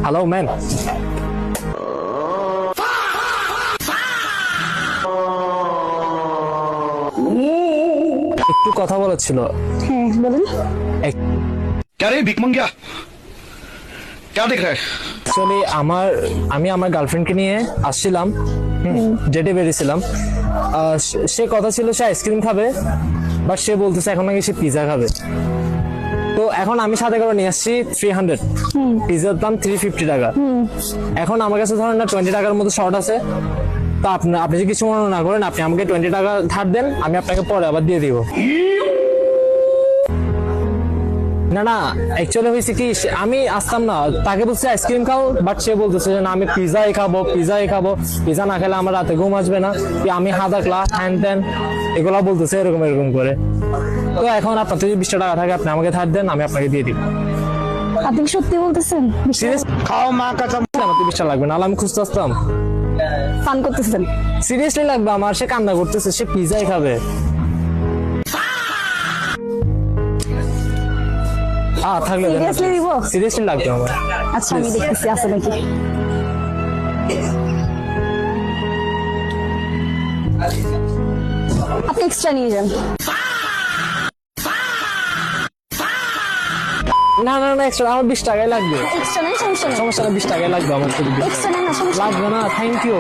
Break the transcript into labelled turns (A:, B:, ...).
A: Hello ma'am, একটু কথা বলার ছিল।
B: হ্যাঁ বলুন।
C: क्या रे भिख मंगिया क्या देख रहा है?
A: অ্যাকচুয়ালি আমি আমার গার্লফ্রেন্ডকে নিয়ে আসছিলাম, ডেটে বেরিয়েছিলাম। সে কথা ছিল সে আইসক্রিম খাবে, বাট সে বলতেছে এখন নাকি সে পিজা খাবে। তো এখন আমি সাথে করে নিয়ে আসছি 300, পিজার দাম 350 টাকা। এখন আমার কাছে ধরেন না 20 টাকার মতো শর্ট আছে। তো আপনি যদি কিছু মনে না করেন, আপনি আমাকে 20 টাকা ধার দেন, আমি আপনাকে পরে আবার দিয়ে দিব। না না, অ্যাকচুয়ালি হয়েছে কি, আমি আসতাম না, তাকে বলছি আইসক্রিম খাও, বাট সে বলতেছে যে না আমি পিজাই খাবো। পিজা না খেলে আমার রাতে ঘুম আসবে না, আমি হাদাকলা হ্যান ত্যান এগুলা বলতেছে এরকম করে। তো এখন আপনার যদি 20 টাকা থাকে আপনি আমাকে ধার দেন, আমি আপনাকে দিয়ে দিব।
B: আপনি কি সত্যি বলতেছেন?
A: সিরিয়াস
C: खाओ माँ का चम
A: আমার 20 টাকা লাগবে, নাহলে আমি খুঁজতে আসতাম।
B: ফান করতেছেন?
A: সিরিয়াসলি লাগবে আমার, সে কান্না করতেছে, সে পিজাই খাবে। থাকলে
B: Seriously দিব?
A: সিরিয়াসলি লাগবে আমার।
B: আচ্ছা আমি দেখতেছি আছে নাকি। আপনি এক্সট্রা নিয়ে যান।
A: না না না, এক্সট্রা আমার 20 টাকাই লাগবে।
B: এক্সট্রা নেই, সমস্যা নেই।
A: সমস্যা না, 20 টাকাই লাগবে আমার।
B: এক্সট্রা নেই না, সমস্যা নেই।
A: লাগবে না, থ্যাংক ইউ।